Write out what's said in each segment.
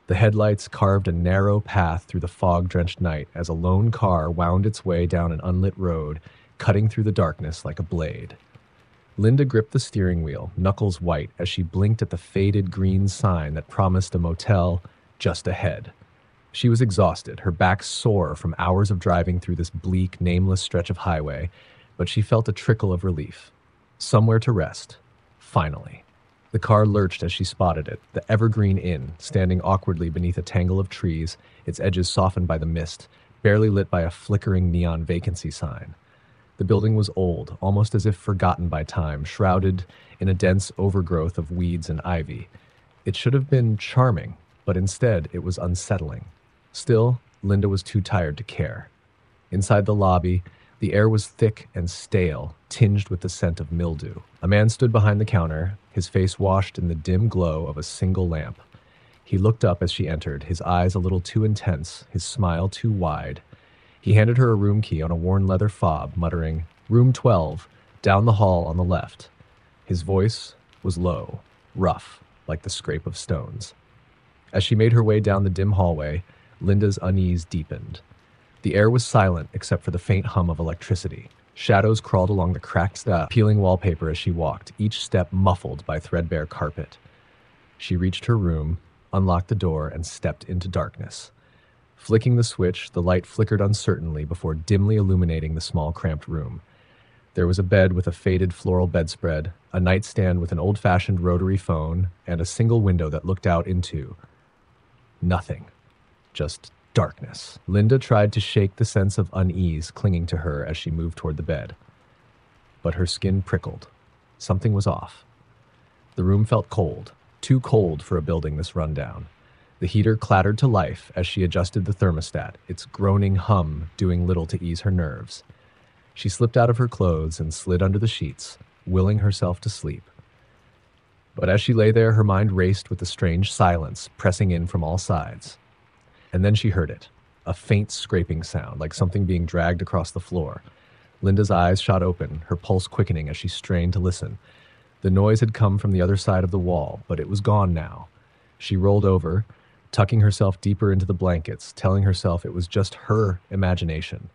The headlights carved a narrow path through the fog-drenched night as a lone car wound its way down an unlit road, cutting through the darkness like a blade. Linda gripped the steering wheel, knuckles white, as she blinked at the faded green sign that promised a motel just ahead. She was exhausted, her back sore from hours of driving through this bleak, nameless stretch of highway, but she felt a trickle of relief. Somewhere to rest. Finally. The car lurched as she spotted it, the Evergreen Inn, standing awkwardly beneath a tangle of trees, its edges softened by the mist, barely lit by a flickering neon vacancy sign. The building was old, almost as if forgotten by time, shrouded in a dense overgrowth of weeds and ivy. It should have been charming, but instead it was unsettling. Still, Linda was too tired to care. Inside the lobby, the air was thick and stale, tinged with the scent of mildew. A man stood behind the counter, his face washed in the dim glow of a single lamp. He looked up as she entered, his eyes a little too intense, his smile too wide. He handed her a room key on a worn leather fob, muttering, "Room 12, down the hall on the left." His voice was low, rough, like the scrape of stones. As she made her way down the dim hallway, Linda's unease deepened. The air was silent except for the faint hum of electricity. Shadows crawled along the cracked, peeling wallpaper as she walked, each step muffled by threadbare carpet. She reached her room, unlocked the door, and stepped into darkness. Flicking the switch, the light flickered uncertainly before dimly illuminating the small, cramped room. There was a bed with a faded floral bedspread, a nightstand with an old-fashioned rotary phone, and a single window that looked out into nothing. Just darkness. Linda tried to shake the sense of unease clinging to her as she moved toward the bed. But her skin prickled. Something was off. The room felt cold, too cold for a building this rundown. The heater clattered to life as she adjusted the thermostat, its groaning hum doing little to ease her nerves. She slipped out of her clothes and slid under the sheets, willing herself to sleep. But as she lay there, her mind raced with the strange silence pressing in from all sides. And then she heard it, a faint scraping sound, like something being dragged across the floor. Linda's eyes shot open, her pulse quickening as she strained to listen. The noise had come from the other side of the wall, but it was gone now. She rolled over, tucking herself deeper into the blankets, telling herself it was just her imagination.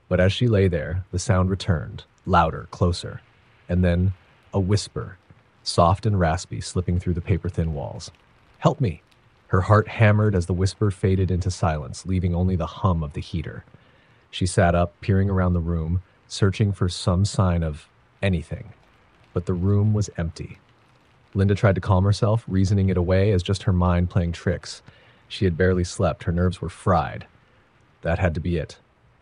But as she lay there, the sound returned, louder, closer. And then a whisper, soft and raspy, slipping through the paper-thin walls. "Help me!" Her heart hammered as the whisper faded into silence, leaving only the hum of the heater. She sat up, peering around the room, searching for some sign of anything. But the room was empty. Linda tried to calm herself, reasoning it away as just her mind playing tricks. She had barely slept, her nerves were fried. That had to be it.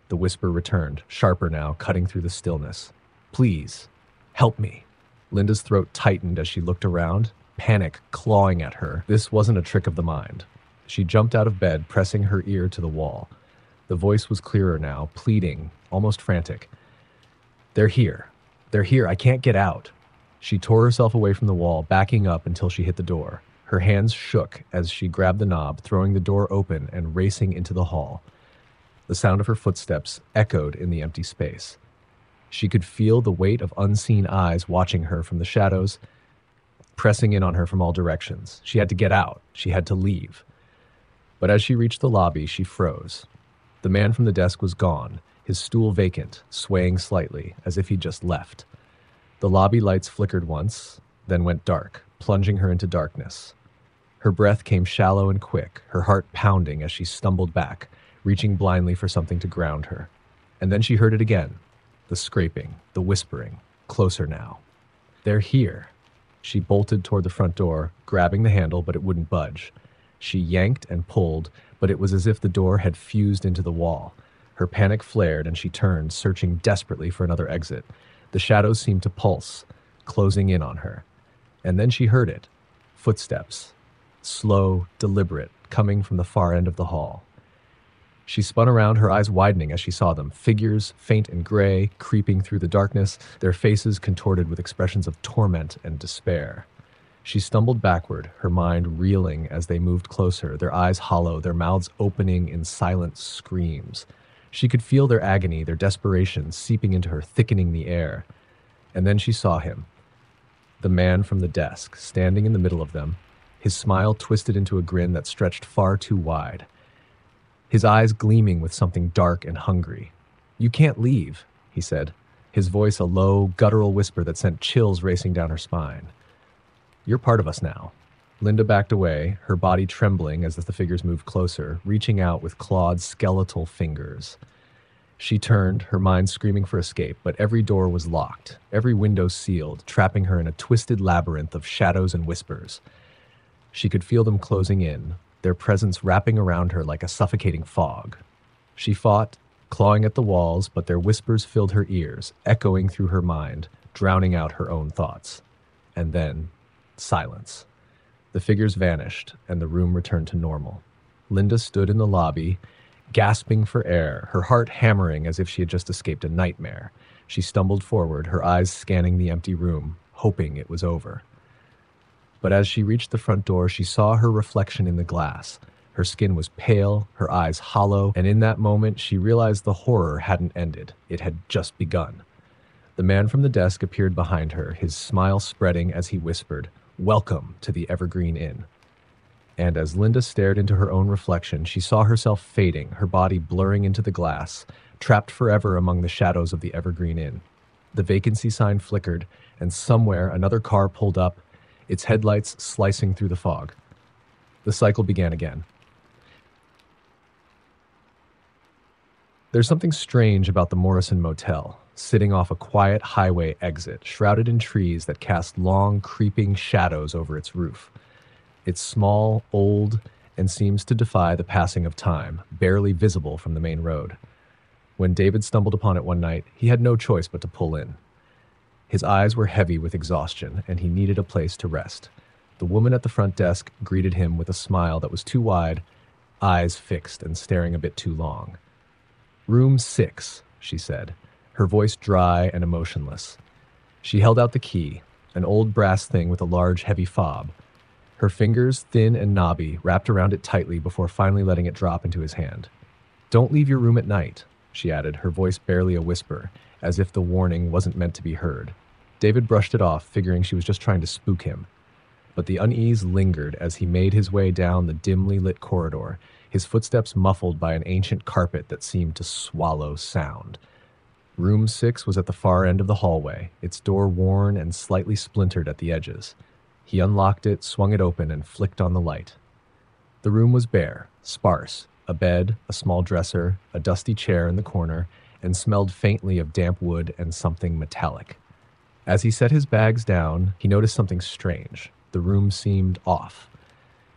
The whisper returned, sharper now, cutting through the stillness. "Please, help me." Linda's throat tightened as she looked around, panic clawing at her. This wasn't a trick of the mind. She jumped out of bed, pressing her ear to the wall. The voice was clearer now, pleading, almost frantic. "They're here. They're here. I can't get out." She tore herself away from the wall, backing up until she hit the door. Her hands shook as she grabbed the knob, throwing the door open and racing into the hall. The sound of her footsteps echoed in the empty space. She could feel the weight of unseen eyes watching her from the shadows, pressing in on her from all directions. She had to get out. She had to leave. But as she reached the lobby, she froze. The man from the desk was gone, his stool vacant, swaying slightly, as if he'd just left. The lobby lights flickered once, then went dark, plunging her into darkness. Her breath came shallow and quick, her heart pounding as she stumbled back, reaching blindly for something to ground her. And then she heard it again, the scraping, the whispering, closer now. "They're here." She bolted toward the front door, grabbing the handle, but it wouldn't budge. She yanked and pulled, but it was as if the door had fused into the wall. Her panic flared, and she turned, searching desperately for another exit. The shadows seemed to pulse, closing in on her. And then she heard it. Footsteps. Slow, deliberate, coming from the far end of the hall. She spun around, her eyes widening as she saw them. Figures, faint and gray, creeping through the darkness, their faces contorted with expressions of torment and despair. She stumbled backward, her mind reeling as they moved closer, their eyes hollow, their mouths opening in silent screams. She could feel their agony, their desperation seeping into her, thickening the air. And then she saw him. The man from the desk, standing in the middle of them, his smile twisted into a grin that stretched far too wide, his eyes gleaming with something dark and hungry. "You can't leave," he said, his voice a low, guttural whisper that sent chills racing down her spine. "You're part of us now." Linda backed away, her body trembling as the figures moved closer, reaching out with clawed, skeletal fingers. She turned, her mind screaming for escape, but every door was locked, every window sealed, trapping her in a twisted labyrinth of shadows and whispers. She could feel them closing in, their presence wrapping around her like a suffocating fog. She fought, clawing at the walls, but their whispers filled her ears, echoing through her mind, drowning out her own thoughts. And then, silence. The figures vanished, and the room returned to normal. Linda stood in the lobby, gasping for air, her heart hammering as if she had just escaped a nightmare. She stumbled forward, her eyes scanning the empty room, hoping it was over. But as she reached the front door, she saw her reflection in the glass. Her skin was pale, her eyes hollow, and in that moment she realized the horror hadn't ended. It had just begun. The man from the desk appeared behind her, his smile spreading as he whispered, "Welcome to the Evergreen Inn." And as Linda stared into her own reflection, she saw herself fading, her body blurring into the glass, trapped forever among the shadows of the Evergreen Inn. The vacancy sign flickered, and somewhere another car pulled up, its headlights slicing through the fog. The cycle began again. There's something strange about the Morrison Motel, sitting off a quiet highway exit, shrouded in trees that cast long, creeping shadows over its roof. It's small, old, and seems to defy the passing of time, barely visible from the main road. When David stumbled upon it one night, he had no choice but to pull in. His eyes were heavy with exhaustion, and he needed a place to rest. The woman at the front desk greeted him with a smile that was too wide, eyes fixed and staring a bit too long. "Room 6, she said, her voice dry and emotionless. She held out the key, an old brass thing with a large, heavy fob. Her fingers, thin and knobby, wrapped around it tightly before finally letting it drop into his hand. "Don't leave your room at night," she added, her voice barely a whisper, as if the warning wasn't meant to be heard. David brushed it off, figuring she was just trying to spook him. But the unease lingered as he made his way down the dimly lit corridor, his footsteps muffled by an ancient carpet that seemed to swallow sound. Room 6 was at the far end of the hallway, its door worn and slightly splintered at the edges. He unlocked it, swung it open, and flicked on the light. The room was bare, sparse, a bed, a small dresser, a dusty chair in the corner, and smelled faintly of damp wood and something metallic. As he set his bags down, he noticed something strange. The room seemed off.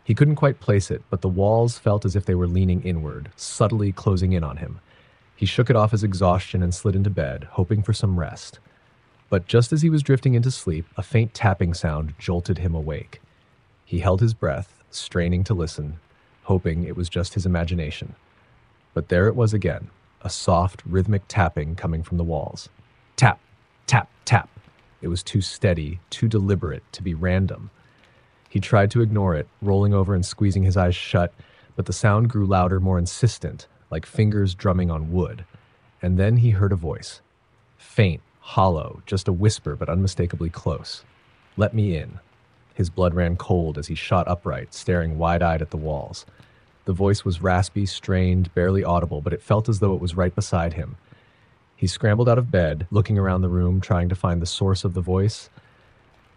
He couldn't quite place it, but the walls felt as if they were leaning inward, subtly closing in on him. He shook it off his exhaustion and slid into bed, hoping for some rest. But just as he was drifting into sleep, a faint tapping sound jolted him awake. He held his breath, straining to listen, hoping it was just his imagination. But there it was again, a soft, rhythmic tapping coming from the walls. Tap, tap, tap. It was too steady, too deliberate to be random. He tried to ignore it, rolling over and squeezing his eyes shut, but the sound grew louder, more insistent, like fingers drumming on wood. And then he heard a voice. Faint, hollow, just a whisper but unmistakably close. "Let me in." His blood ran cold as he shot upright, staring wide-eyed at the walls. The voice was raspy, strained, barely audible, but it felt as though it was right beside him. He scrambled out of bed, looking around the room, trying to find the source of the voice,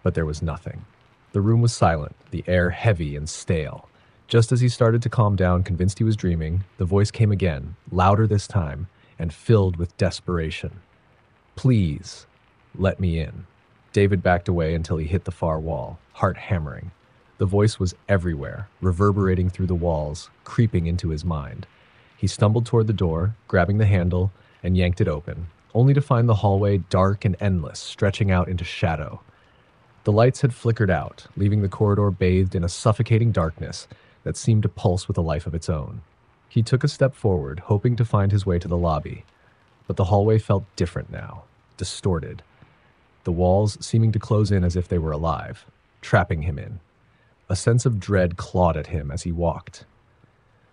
but there was nothing. The room was silent, the air heavy and stale. Just as he started to calm down, convinced he was dreaming, the voice came again, louder this time, and filled with desperation. "Please, let me in." David backed away until he hit the far wall, heart hammering. The voice was everywhere, reverberating through the walls, creeping into his mind. He stumbled toward the door, grabbing the handle, and yanked it open, only to find the hallway dark and endless, stretching out into shadow. The lights had flickered out, leaving the corridor bathed in a suffocating darkness that seemed to pulse with a life of its own. He took a step forward, hoping to find his way to the lobby, but the hallway felt different now, distorted. The walls seeming to close in as if they were alive, trapping him in. A sense of dread clawed at him as he walked,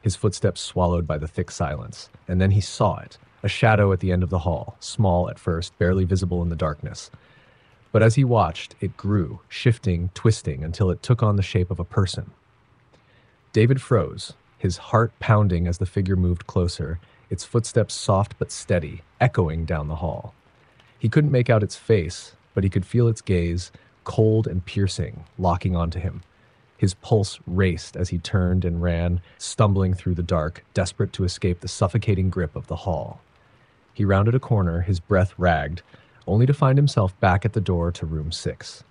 his footsteps swallowed by the thick silence, and then he saw it, a shadow at the end of the hall, small at first, barely visible in the darkness. But as he watched, it grew, shifting, twisting, until it took on the shape of a person. David froze, his heart pounding as the figure moved closer, its footsteps soft but steady, echoing down the hall. He couldn't make out its face, but he could feel its gaze, cold and piercing, locking onto him. His pulse raced as he turned and ran, stumbling through the dark, desperate to escape the suffocating grip of the hall. He rounded a corner, his breath ragged, only to find himself back at the door to room 6.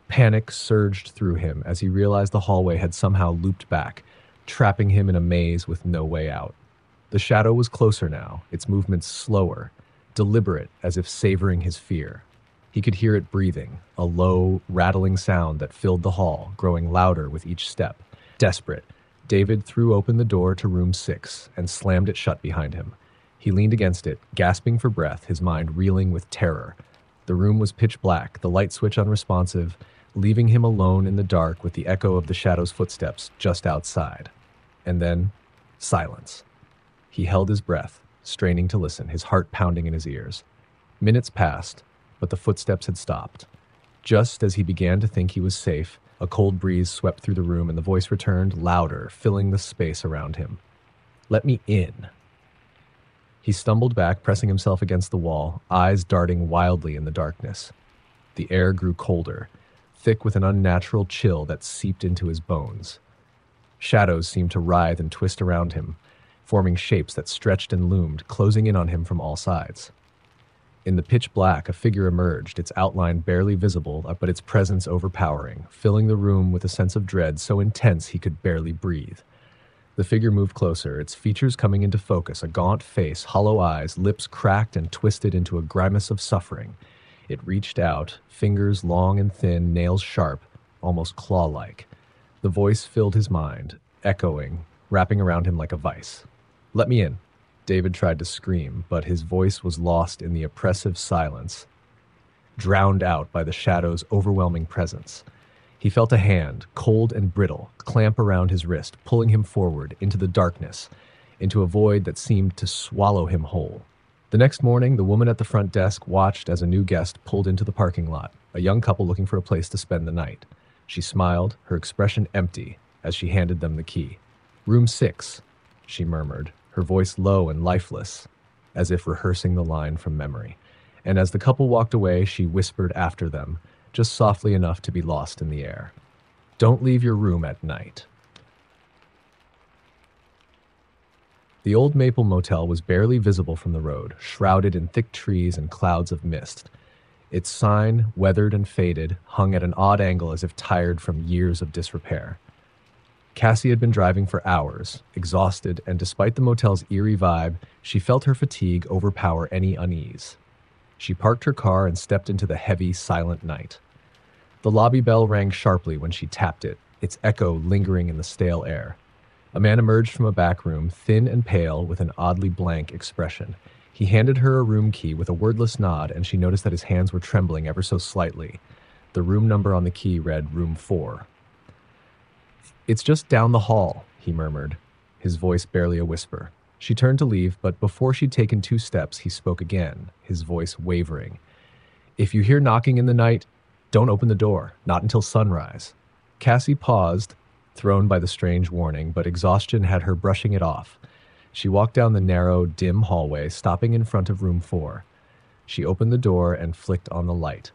Panic surged through him as he realized the hallway had somehow looped back, trapping him in a maze with no way out. The shadow was closer now, its movements slower, deliberate as if savoring his fear. He could hear it breathing, a low, rattling sound that filled the hall, growing louder with each step. Desperate, David threw open the door to room 6 and slammed it shut behind him. He leaned against it, gasping for breath, his mind reeling with terror. The room was pitch black, the light switch unresponsive, leaving him alone in the dark with the echo of the shadow's footsteps just outside. And then, silence. He held his breath, straining to listen, his heart pounding in his ears. Minutes passed, but the footsteps had stopped. Just as he began to think he was safe, a cold breeze swept through the room and the voice returned, louder, filling the space around him. "Let me in." He stumbled back, pressing himself against the wall, eyes darting wildly in the darkness. The air grew colder, thick with an unnatural chill that seeped into his bones. Shadows seemed to writhe and twist around him, forming shapes that stretched and loomed, closing in on him from all sides. In the pitch black, a figure emerged, its outline barely visible, but its presence overpowering, filling the room with a sense of dread so intense he could barely breathe. The figure moved closer, its features coming into focus, a gaunt face, hollow eyes, lips cracked and twisted into a grimace of suffering. It reached out, fingers long and thin, nails sharp, almost claw-like. The voice filled his mind, echoing, wrapping around him like a vice. "Let me in." David tried to scream, but his voice was lost in the oppressive silence, drowned out by the shadow's overwhelming presence. He felt a hand, cold and brittle, clamp around his wrist, pulling him forward into the darkness, into a void that seemed to swallow him whole. The next morning, the woman at the front desk watched as a new guest pulled into the parking lot, a young couple looking for a place to spend the night. She smiled, her expression empty, as she handed them the key. "Room 6, she murmured, her voice low and lifeless, as if rehearsing the line from memory. And as the couple walked away, she whispered after them, just softly enough to be lost in the air. "Don't leave your room at night." The old Maple Motel was barely visible from the road, shrouded in thick trees and clouds of mist. Its sign, weathered and faded, hung at an odd angle as if tired from years of disrepair. Cassie had been driving for hours, exhausted, and despite the motel's eerie vibe, she felt her fatigue overpower any unease. She parked her car and stepped into the heavy, silent night. The lobby bell rang sharply when she tapped it, its echo lingering in the stale air. A man emerged from a back room, thin and pale, with an oddly blank expression. He handed her a room key with a wordless nod, and she noticed that his hands were trembling ever so slightly. The room number on the key read room 4. "It's just down the hall," he murmured, his voice barely a whisper. She turned to leave, but before she'd taken 2 steps, he spoke again, his voice wavering. "If you hear knocking in the night, don't open the door, not until sunrise." Cassie paused, thrown by the strange warning, but exhaustion had her brushing it off. She walked down the narrow, dim hallway, stopping in front of room 4. She opened the door and flicked on the light.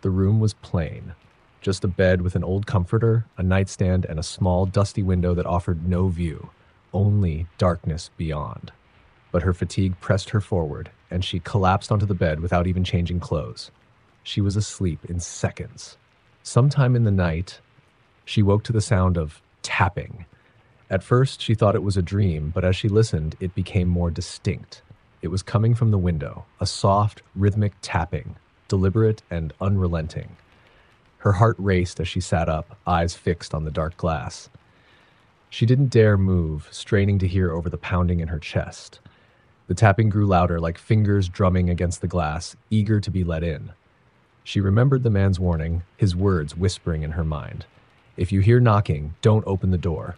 The room was plain. Just a bed with an old comforter, a nightstand, and a small, dusty window that offered no view, only darkness beyond. But her fatigue pressed her forward, and she collapsed onto the bed without even changing clothes. She was asleep in seconds. Sometime in the night, she woke to the sound of tapping. At first, she thought it was a dream, but as she listened, it became more distinct. It was coming from the window, a soft, rhythmic tapping, deliberate and unrelenting. Her heart raced as she sat up, eyes fixed on the dark glass. She didn't dare move, straining to hear over the pounding in her chest. The tapping grew louder, like fingers drumming against the glass, eager to be let in. She remembered the man's warning, his words whispering in her mind. "If you hear knocking, don't open the door."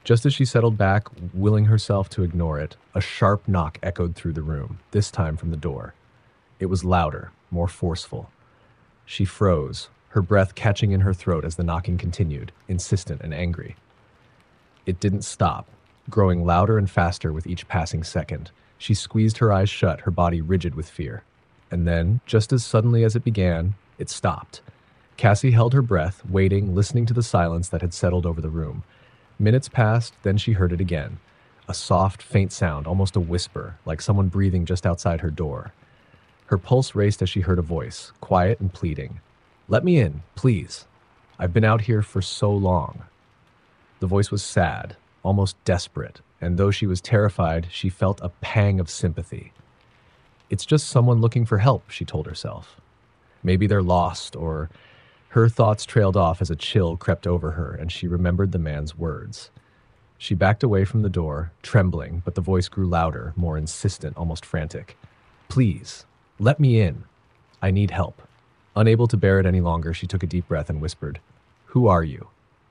Just as she settled back, willing herself to ignore it, a sharp knock echoed through the room, this time from the door. It was louder, more forceful. She froze, her breath catching in her throat as the knocking continued, insistent and angry. It didn't stop, growing louder and faster with each passing second. She squeezed her eyes shut, her body rigid with fear. And then, just as suddenly as it began, it stopped. Cassie held her breath, waiting, listening to the silence that had settled over the room. Minutes passed, then she heard it again. A soft, faint sound, almost a whisper, like someone breathing just outside her door. Her pulse raced as she heard a voice, quiet and pleading. "Let me in, please. I've been out here for so long." The voice was sad, almost desperate, and though she was terrified, she felt a pang of sympathy. It's just someone looking for help, she told herself. Maybe they're lost, or her thoughts trailed off as a chill crept over her and she remembered the man's words. She backed away from the door, trembling, but the voice grew louder, more insistent, almost frantic. "Please, let me in. I need help." Unable to bear it any longer, she took a deep breath and whispered, "Who are you?"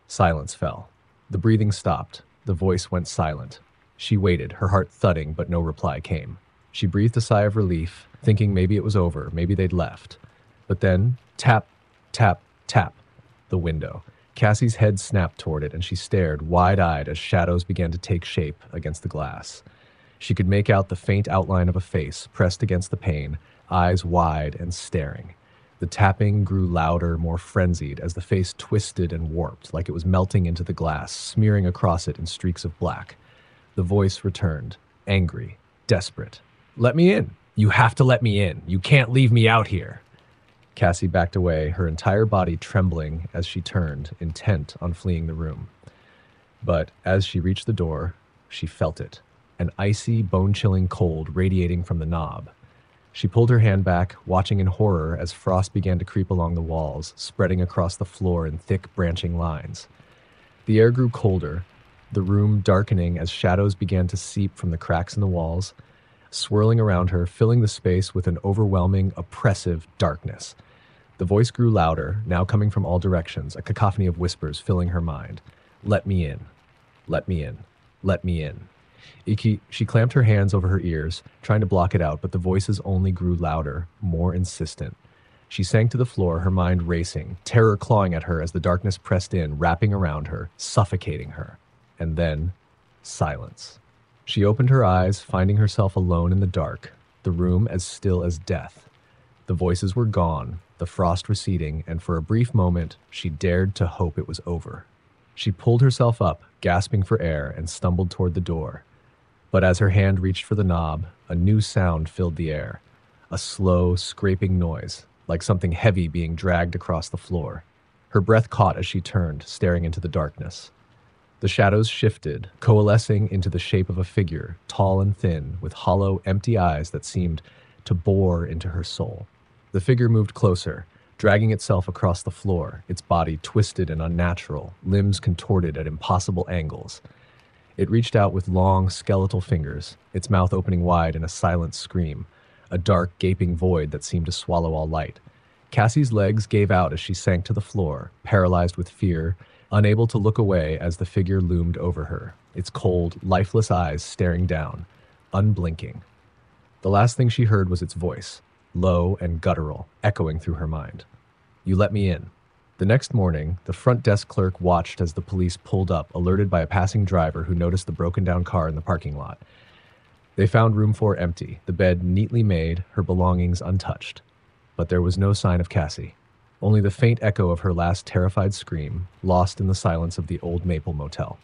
Silence fell. The breathing stopped. The voice went silent. She waited, her heart thudding, but no reply came. She breathed a sigh of relief, thinking maybe it was over, maybe they'd left. But then, tap, tap, tap, the window. Cassie's head snapped toward it, and she stared, wide-eyed, as shadows began to take shape against the glass. She could make out the faint outline of a face pressed against the pane, eyes wide and staring. The tapping grew louder, more frenzied, as the face twisted and warped, like it was melting into the glass, smearing across it in streaks of black. The voice returned, angry, desperate. "Let me in. You have to let me in. You can't leave me out here." Cassie backed away, her entire body trembling as she turned, intent on fleeing the room. But as she reached the door, she felt it, an icy, bone-chilling cold radiating from the knob. She pulled her hand back, watching in horror as frost began to creep along the walls, spreading across the floor in thick, branching lines. The air grew colder, the room darkening as shadows began to seep from the cracks in the walls, swirling around her, filling the space with an overwhelming, oppressive darkness. The voice grew louder, now coming from all directions, a cacophony of whispers filling her mind. "Let me in. Let me in. Let me in." She clamped her hands over her ears, trying to block it out, but the voices only grew louder, more insistent. She sank to the floor, her mind racing, terror clawing at her as the darkness pressed in, wrapping around her, suffocating her. And then, silence. She opened her eyes, finding herself alone in the dark, the room as still as death. The voices were gone, the frost receding, and for a brief moment, she dared to hope it was over. She pulled herself up, gasping for air, and stumbled toward the door. But as her hand reached for the knob, a new sound filled the air, a slow, scraping noise, like something heavy being dragged across the floor. Her breath caught as she turned, staring into the darkness. The shadows shifted, coalescing into the shape of a figure, tall and thin, with hollow, empty eyes that seemed to bore into her soul. The figure moved closer, dragging itself across the floor, its body twisted and unnatural, limbs contorted at impossible angles. It reached out with long, skeletal fingers, its mouth opening wide in a silent scream, a dark, gaping void that seemed to swallow all light. Cassie's legs gave out as she sank to the floor, paralyzed with fear, unable to look away as the figure loomed over her, its cold, lifeless eyes staring down, unblinking. The last thing she heard was its voice, low and guttural, echoing through her mind. "You let me in." The next morning, the front desk clerk watched as the police pulled up, alerted by a passing driver who noticed the broken-down car in the parking lot. They found room 4 empty, the bed neatly made, her belongings untouched. But there was no sign of Cassie. Only the faint echo of her last terrified scream, lost in the silence of the old Maple Motel.